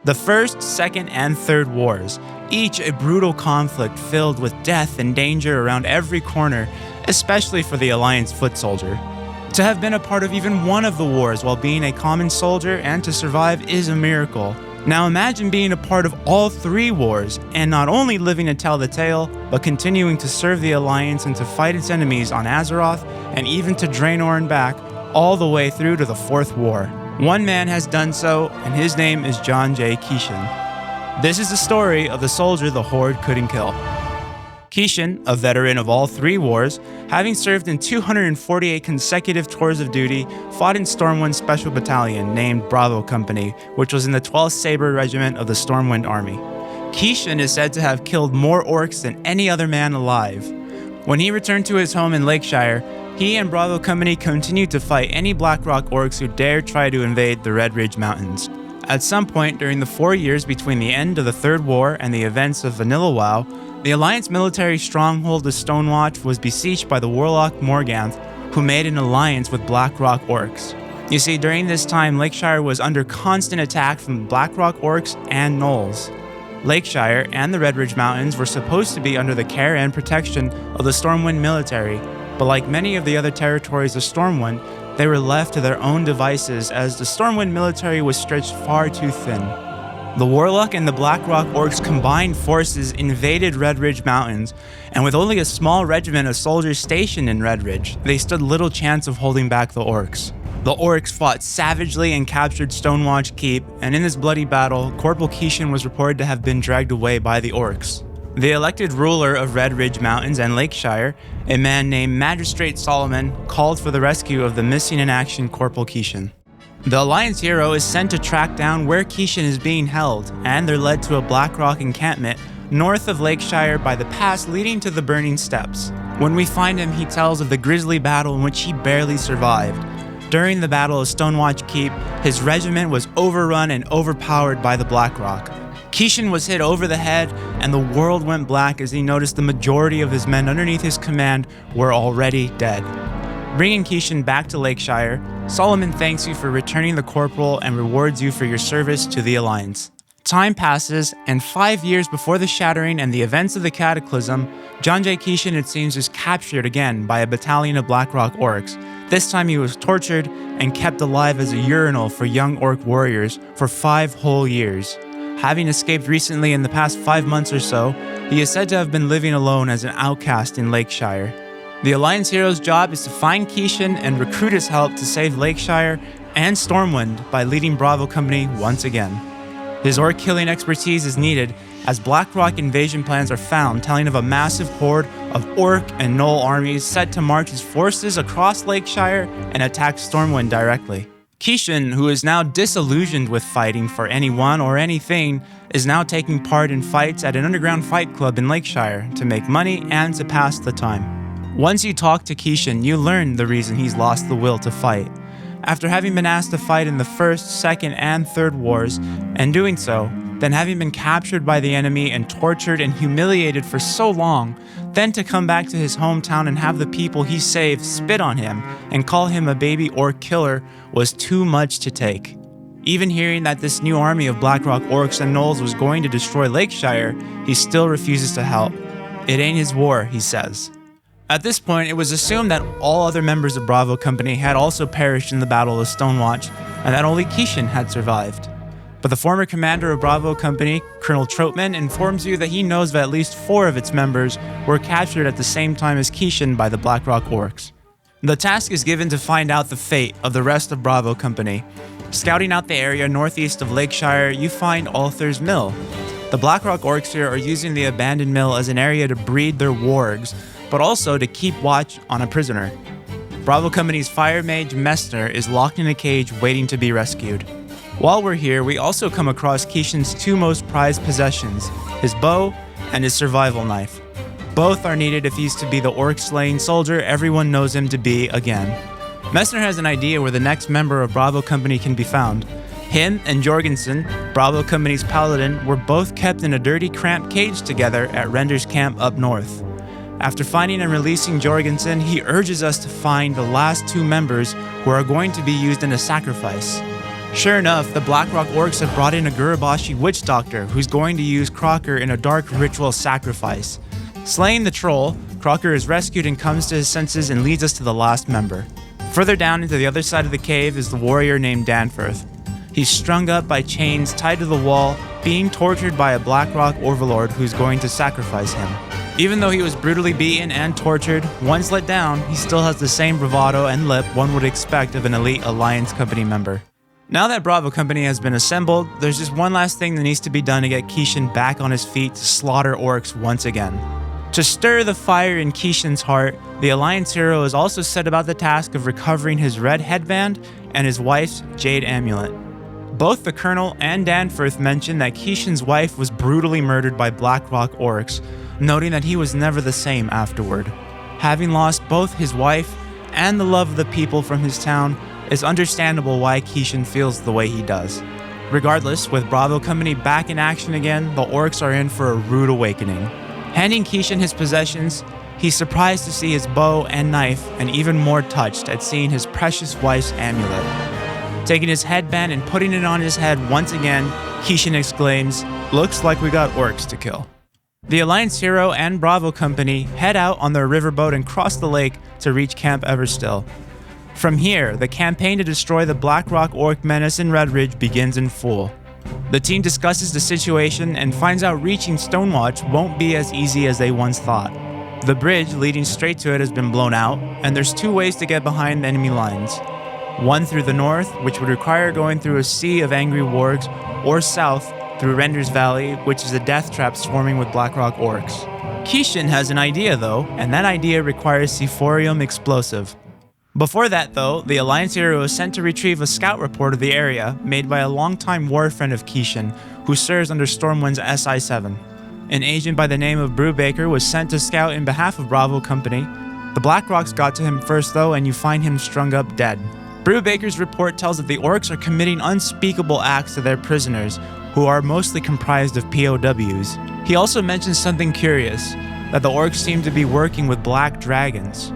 The First, Second, and Third Wars, each a brutal conflict filled with death and danger around every corner, especially for the Alliance foot soldier. To have been a part of even one of the wars while being a common soldier and to survive is a miracle. Now imagine being a part of all 3 wars, and not only living to tell the tale, but continuing to serve the Alliance and to fight its enemies on Azeroth, and even to Draenor and back, all the way through to the 4th war. One man has done so, and his name is John J. Keeshan. This is the story of the soldier the Horde couldn't kill. Keeshan, a veteran of all 3 wars, having served in 248 consecutive tours of duty, fought in Stormwind Special Battalion named Bravo Company, which was in the 12th Sabre Regiment of the Stormwind Army. Keeshan is said to have killed more orcs than any other man alive. When he returned to his home in Lakeshire, he and Bravo Company continued to fight any Blackrock orcs who dared try to invade the Redridge Mountains. At some point during the 4 years between the end of the Third War and the events of Vanilla WoW, the Alliance military stronghold of Stonewatch was besieged by the warlock Morganth, who made an alliance with Blackrock orcs. You see, during this time, Lakeshire was under constant attack from Blackrock orcs and Gnolls. Lakeshire and the Redridge Mountains were supposed to be under the care and protection of the Stormwind military, but like many of the other territories of Stormwind, they were left to their own devices as the Stormwind military was stretched far too thin. The Warlock and the Blackrock Orcs combined forces invaded Redridge Mountains, and with only a small regiment of soldiers stationed in Redridge, they stood little chance of holding back the Orcs. The Orcs fought savagely and captured Stonewatch Keep, and in this bloody battle, Corporal Keeshan was reported to have been dragged away by the Orcs. The elected ruler of Redridge Mountains and Lakeshire, a man named Magistrate Solomon, called for the rescue of the missing in action Corporal Keeshan. The Alliance hero is sent to track down where Keeshan is being held, and they're led to a Blackrock encampment north of Lakeshire by the pass leading to the Burning Steps. When we find him, he tells of the grisly battle in which he barely survived. During the Battle of Stonewatch Keep, his regiment was overrun and overpowered by the Blackrock. Keeshan was hit over the head, and the world went black as he noticed the majority of his men underneath his command were already dead. Bringing Keeshan back to Lakeshire, Solomon thanks you for returning the corporal and rewards you for your service to the Alliance. Time passes, and 5 years before the Shattering and the events of the Cataclysm, John J. Keeshan, it seems, is captured again by a battalion of Blackrock Orcs. This time he was tortured and kept alive as a urinal for young Orc warriors for 5 whole years. Having escaped recently in the past 5 months or so, he is said to have been living alone as an outcast in Lakeshire. The Alliance hero's job is to find Keeshan and recruit his help to save Lakeshire and Stormwind by leading Bravo Company once again. His orc killing expertise is needed as Blackrock invasion plans are found telling of a massive horde of Orc and Gnoll armies set to march his forces across Lakeshire and attack Stormwind directly. Keeshan, who is now disillusioned with fighting for anyone or anything, is now taking part in fights at an underground fight club in Lakeshire to make money and to pass the time. Once you talk to Keeshan, you learn the reason he's lost the will to fight. After having been asked to fight in the First, Second, and Third Wars, and doing so, then having been captured by the enemy and tortured and humiliated for so long, then to come back to his hometown and have the people he saved spit on him and call him a baby orc killer was too much to take. Even hearing that this new army of Blackrock Orcs and Gnolls was going to destroy Lakeshire, he still refuses to help. It ain't his war, he says. At this point, it was assumed that all other members of Bravo Company had also perished in the Battle of Stonewatch, and that only Keeshan had survived. But the former commander of Bravo Company, Colonel Troutman, informs you that he knows that at least 4 of its members were captured at the same time as Keeshan by the Blackrock Orcs. The task is given to find out the fate of the rest of Bravo Company. Scouting out the area northeast of Lakeshire, you find Alther's Mill. The Blackrock Orcs here are using the abandoned mill as an area to breed their wargs, but also to keep watch on a prisoner. Bravo Company's fire mage Messner is locked in a cage waiting to be rescued. While we're here, we also come across Keeshan's 2 most prized possessions, his bow and his survival knife. Both are needed if he's to be the orc-slaying soldier everyone knows him to be again. Messner has an idea where the next member of Bravo Company can be found. Him and Jorgensen, Bravo Company's paladin, were both kept in a dirty, cramped cage together at Render's camp up north. After finding and releasing Jorgensen, he urges us to find the last 2 members who are going to be used in a sacrifice. Sure enough, the Blackrock Orcs have brought in a Gurubashi witch doctor who's going to use Krakauer in a dark ritual sacrifice. Slaying the troll, Krakauer is rescued and comes to his senses and leads us to the last member. Further down into the other side of the cave is the warrior named Danforth. He's strung up by chains tied to the wall, being tortured by a Blackrock overlord who's going to sacrifice him. Even though he was brutally beaten and tortured, once let down, he still has the same bravado and lip one would expect of an elite Alliance Company member. Now that Bravo Company has been assembled, there's just one last thing that needs to be done to get Keeshan back on his feet to slaughter orcs once again. To stir the fire in Keeshan's heart, the Alliance hero is also set about the task of recovering his red headband and his wife's jade amulet. Both the Colonel and Danforth mention that Keeshan's wife was brutally murdered by Blackrock orcs, noting that he was never the same afterward. Having lost both his wife and the love of the people from his town, it's understandable why Keeshan feels the way he does. Regardless, with Bravo Company back in action again, the orcs are in for a rude awakening. Handing Keeshan his possessions, he's surprised to see his bow and knife, and even more touched at seeing his precious wife's amulet. Taking his headband and putting it on his head once again, Keeshan exclaims, "Looks like we got orcs to kill." The Alliance hero and Bravo Company head out on their riverboat and cross the lake to reach Camp Everstill. From here, the campaign to destroy the Blackrock Orc menace in Redridge begins in full. The team discusses the situation and finds out reaching Stonewatch won't be as easy as they once thought. The bridge leading straight to it has been blown out, and there's two ways to get behind enemy lines. One through the north, which would require going through a sea of angry wargs, or south through Render's Valley, which is a death trap swarming with Blackrock orcs. Keeshan has an idea though, and that idea requires Sephorium explosive. Before that though, the Alliance hero is sent to retrieve a scout report of the area made by a longtime war friend of Keeshan, who serves under Stormwind's SI-7. An agent by the name of Brubaker was sent to scout in behalf of Bravo Company. The Blackrocks got to him first though, and you find him strung up dead. Brubaker's report tells that the Orcs are committing unspeakable acts to their prisoners, who are mostly comprised of POWs. He also mentions something curious, that the Orcs seem to be working with black dragons.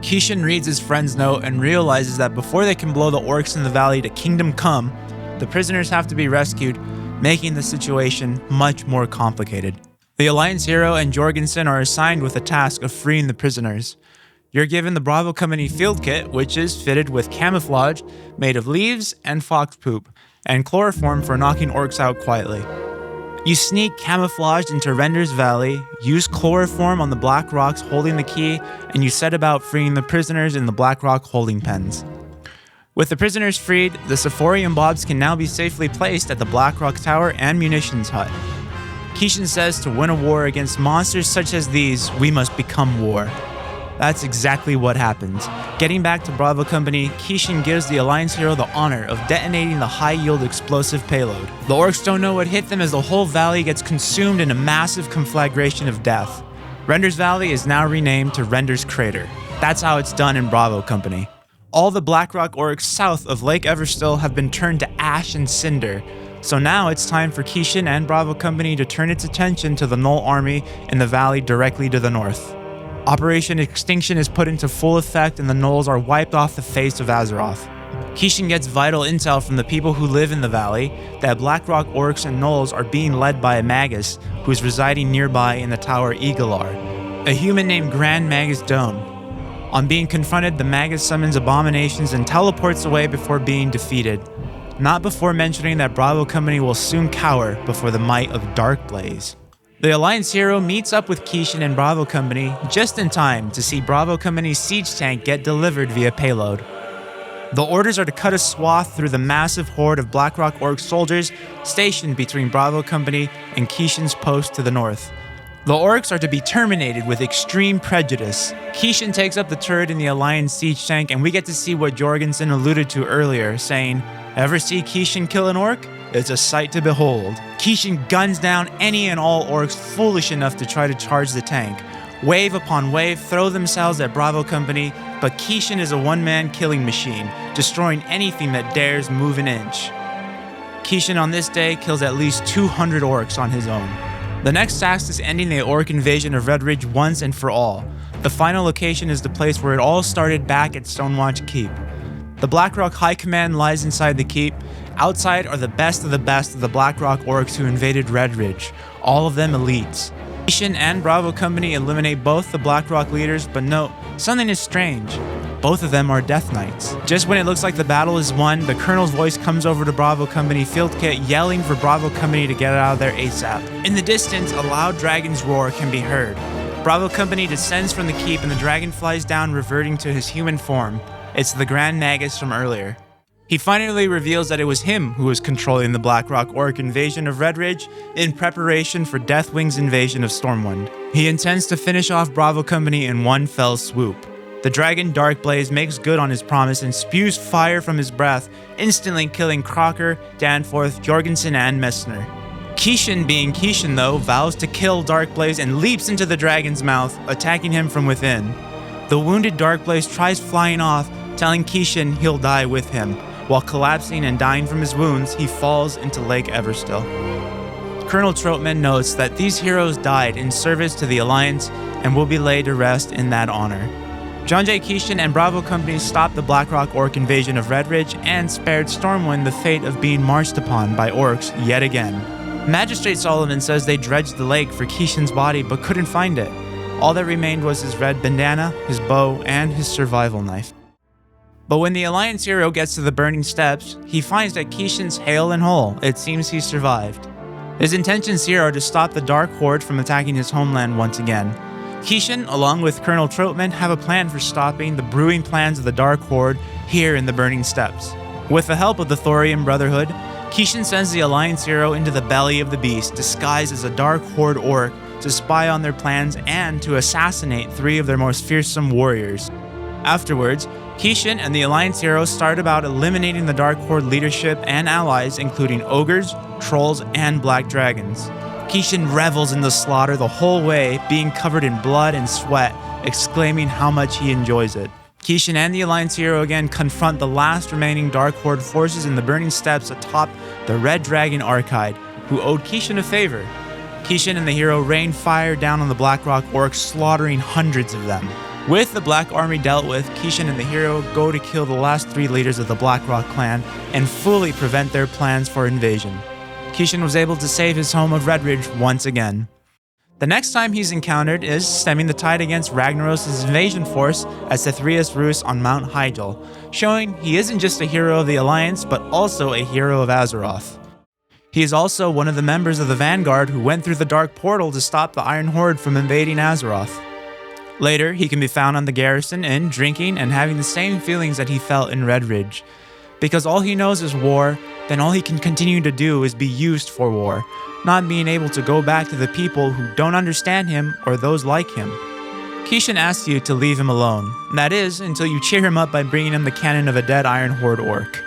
Keeshan reads his friend's note and realizes that before they can blow the Orcs in the valley to Kingdom Come, the prisoners have to be rescued, making the situation much more complicated. The Alliance hero and Jorgensen are assigned with the task of freeing the prisoners. You're given the Bravo Company field kit, which is fitted with camouflage made of leaves and fox poop, and chloroform for knocking orcs out quietly. You sneak camouflaged into Render's Valley, use chloroform on the black rocks holding the key, and you set about freeing the prisoners in the black rock holding pens. With the prisoners freed, the Sephorium bobs can now be safely placed at the Black Rock Tower and munitions hut. Keeshan says to win a war against monsters such as these, we must become war. That's exactly what happens. Getting back to Bravo Company, Keeshan gives the Alliance hero the honor of detonating the high-yield explosive payload. The Orcs don't know what hit them as the whole valley gets consumed in a massive conflagration of death. Render's Valley is now renamed to Render's Crater. That's how it's done in Bravo Company. All the Blackrock Orcs south of Lake Everstill have been turned to ash and cinder, so now it's time for Keeshan and Bravo Company to turn its attention to the Gnoll army in the valley directly to the north. Operation Extinction is put into full effect and the Gnolls are wiped off the face of Azeroth. Keeshan gets vital intel from the people who live in the valley that Blackrock Orcs and Gnolls are being led by a Magus who is residing nearby in the tower Egalar, a human named Grand Magus Dome. On being confronted, the Magus summons abominations and teleports away before being defeated, not before mentioning that Bravo Company will soon cower before the might of Darkblaze. The Alliance hero meets up with Keeshan and Bravo Company just in time to see Bravo Company's siege tank get delivered via payload. The orders are to cut a swath through the massive horde of Blackrock Orc soldiers stationed between Bravo Company and Keeshan's post to the north. The Orcs are to be terminated with extreme prejudice. Keeshan takes up the turret in the Alliance siege tank and we get to see what Jorgensen alluded to earlier, saying, "Ever see Keeshan kill an orc? It's a sight to behold." Keeshan guns down any and all orcs foolish enough to try to charge the tank. Wave upon wave throw themselves at Bravo Company, but Keeshan is a one-man killing machine, destroying anything that dares move an inch. Keeshan on this day kills at least 200 orcs on his own. The next task is ending the orc invasion of Redridge once and for all. The final location is the place where it all started back at Stonewatch Keep. The Blackrock High Command lies inside the keep, Outside are the best of the Blackrock Orcs who invaded Redridge, all of them elites. Keeshan and Bravo Company eliminate both the Blackrock leaders, but note, something is strange. Both of them are Death Knights. Just when it looks like the battle is won, the Colonel's voice comes over to Bravo Company field kit yelling for Bravo Company to get out of there ASAP. In the distance, a loud dragon's roar can be heard. Bravo Company descends from the keep and the dragon flies down, reverting to his human form. It's the Grand Magus from earlier. He finally reveals that it was him who was controlling the Blackrock Orc invasion of Redridge in preparation for Deathwing's invasion of Stormwind. He intends to finish off Bravo Company in one fell swoop. The dragon Darkblaze makes good on his promise and spews fire from his breath, instantly killing Krakauer, Danforth, Forgenson, and Messner. Keeshan, being Keeshan though, vows to kill Darkblaze and leaps into the dragon's mouth, attacking him from within. The wounded Darkblaze tries flying off, telling Keeshan he'll die with him. While collapsing and dying from his wounds, he falls into Lake Everstill. Colonel Troutman notes that these heroes died in service to the Alliance and will be laid to rest in that honor. John J. Keeshan and Bravo Company stopped the Blackrock Orc invasion of Redridge and spared Stormwind the fate of being marched upon by Orcs yet again. Magistrate Solomon says they dredged the lake for Keeshan's body but couldn't find it. All that remained was his red bandana, his bow, and his survival knife. But when the Alliance hero gets to the burning steps, he finds that Keeshan's hale and whole. It seems he survived. His intentions here are to stop the Dark Horde from attacking his homeland once again. Keeshan, along with Colonel Troutman, have a plan for stopping the brewing plans of the Dark Horde here in the Burning Steppes. With the help of the Thorian Brotherhood, Keeshan sends the Alliance hero into the belly of the beast, disguised as a Dark Horde orc, to spy on their plans and to assassinate 3 of their most fearsome warriors. Afterwards, Keeshan and the Alliance heroes start about eliminating the Dark Horde leadership and allies, including ogres, trolls, and black dragons. Keeshan revels in the slaughter the whole way, being covered in blood and sweat, exclaiming how much he enjoys it. Keeshan and the Alliance hero again confront the last remaining Dark Horde forces in the Burning Steppes atop the Red Dragon Archide, who owed Keeshan a favor. Keeshan and the hero rain fire down on the Blackrock Orcs, slaughtering hundreds of them. With the Black Army dealt with, Keeshan and the hero go to kill the last 3 leaders of the Blackrock clan and fully prevent their plans for invasion. Keeshan was able to save his home of Redridge once again. The next time he's encountered is stemming the tide against Ragnaros' invasion force at Sethria's Roost on Mount Hyjal, showing he isn't just a hero of the Alliance, but also a hero of Azeroth. He is also one of the members of the Vanguard who went through the Dark Portal to stop the Iron Horde from invading Azeroth. Later, he can be found on the Garrison Inn, drinking and having the same feelings that he felt in Redridge. Because all he knows is war, then all he can continue to do is be used for war, not being able to go back to the people who don't understand him or those like him. Keeshan asks you to leave him alone, that is, until you cheer him up by bringing him the cannon of a dead Iron Horde orc.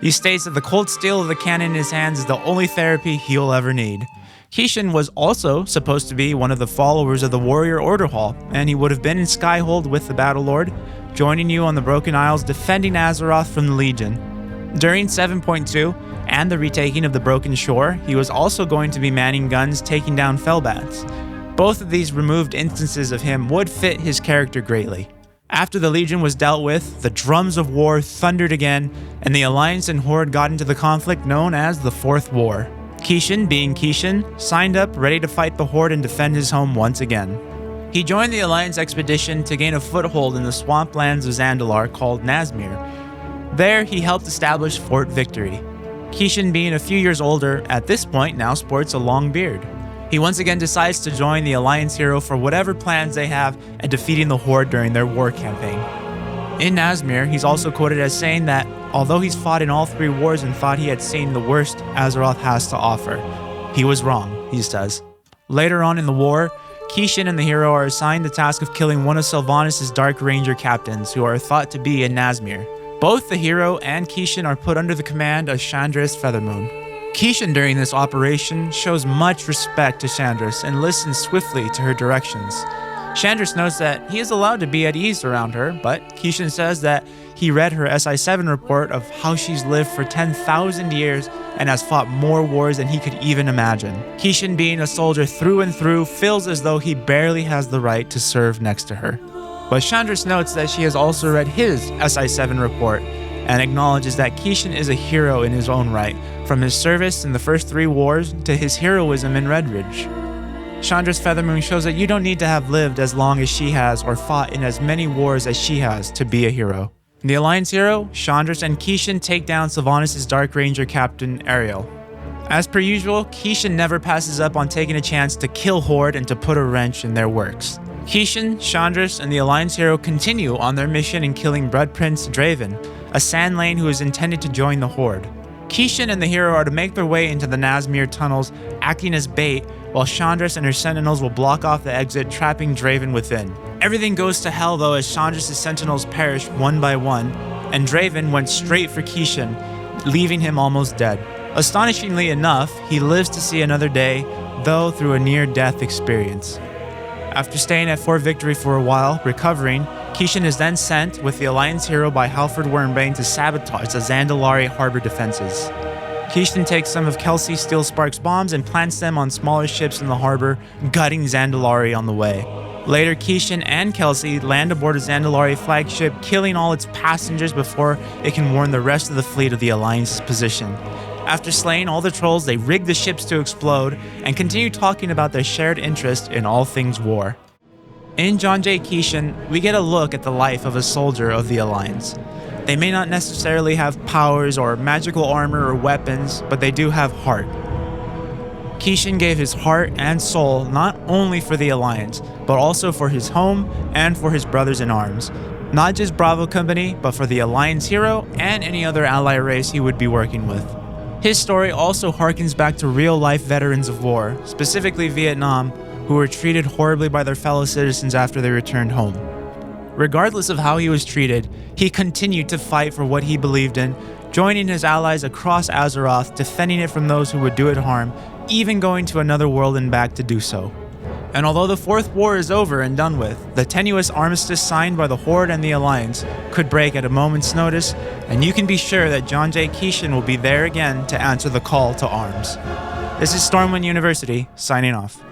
He states that the cold steel of the cannon in his hands is the only therapy he'll ever need. Keeshan was also supposed to be one of the followers of the Warrior Order Hall, and he would have been in Skyhold with the Battle Lord, joining you on the Broken Isles defending Azeroth from the Legion. During 7.2 and the retaking of the Broken Shore, he was also going to be manning guns taking down Fellbats. Both of these removed instances of him would fit his character greatly. After the Legion was dealt with, the drums of war thundered again, and the Alliance and Horde got into the conflict known as the Fourth War. Keeshan, being Keeshan, signed up ready to fight the Horde and defend his home once again. He joined the Alliance expedition to gain a foothold in the swamplands of Zandalar called Nazmir. There, he helped establish Fort Victory. Keeshan, being a few years older, at this point now sports a long beard. He once again decides to join the Alliance hero for whatever plans they have and defeating the Horde during their war campaign. In Nazmir, he's also quoted as saying that, although he's fought in all 3 wars and thought he had seen the worst Azeroth has to offer, he was wrong, he says. Later on in the war, Keeshan and the hero are assigned the task of killing one of Sylvanas' Dark Ranger captains, who are thought to be in Nazmir. Both the hero and Keeshan are put under the command of Shandris Feathermoon. Keeshan during this operation shows much respect to Shandris and listens swiftly to her directions. Shandris notes that he is allowed to be at ease around her, but Keeshan says that he read her SI7 report of how she's lived for 10,000 years and has fought more wars than he could even imagine. Keeshan, being a soldier through and through, feels as though he barely has the right to serve next to her. But Shandris notes that she has also read his SI7 report, and acknowledges that Keeshan is a hero in his own right, from his service in the first 3 wars to his heroism in Redridge. Shandris Feathermoon shows that you don't need to have lived as long as she has or fought in as many wars as she has to be a hero. The Alliance hero, Shandris and Keeshan take down Sylvanas' Dark Ranger captain, Ariel. As per usual, Keeshan never passes up on taking a chance to kill Horde and to put a wrench in their works. Keeshan, Shandris, and the Alliance hero continue on their mission in killing Blood Prince Draven, a Sand Lane who is intended to join the Horde. Keeshan and the hero are to make their way into the Nazmir tunnels, acting as bait, while Shandris and her sentinels will block off the exit, trapping Draven within. Everything goes to hell though, as Shandris' sentinels perish one by one, and Draven went straight for Keeshan, leaving him almost dead. Astonishingly enough, he lives to see another day, though through a near-death experience. After staying at Fort Victory for a while, recovering, Keeshan is then sent with the Alliance hero by Halford Wormbane to sabotage the Zandalari harbor defenses. Keeshan takes some of Kelsey's Steel Sparks bombs and plants them on smaller ships in the harbor, gutting Zandalari on the way. Later, Keeshan and Kelsey land aboard a Zandalari flagship, killing all its passengers before it can warn the rest of the fleet of the Alliance's position. After slaying all the trolls, they rig the ships to explode and continue talking about their shared interest in all things war. In John J. Keeshan, we get a look at the life of a soldier of the Alliance. They may not necessarily have powers or magical armor or weapons, but they do have heart. Keeshan gave his heart and soul not only for the Alliance, but also for his home and for his brothers in arms. Not just Bravo Company, but for the Alliance hero and any other ally race he would be working with. His story also harkens back to real-life veterans of war, specifically Vietnam, who were treated horribly by their fellow citizens after they returned home. Regardless of how he was treated, he continued to fight for what he believed in, joining his allies across Azeroth, defending it from those who would do it harm, even going to another world and back to do so. And although the Fourth War is over and done with, the tenuous armistice signed by the Horde and the Alliance could break at a moment's notice, and you can be sure that John J. Keeshan will be there again to answer the call to arms. This is Stormwind University, signing off.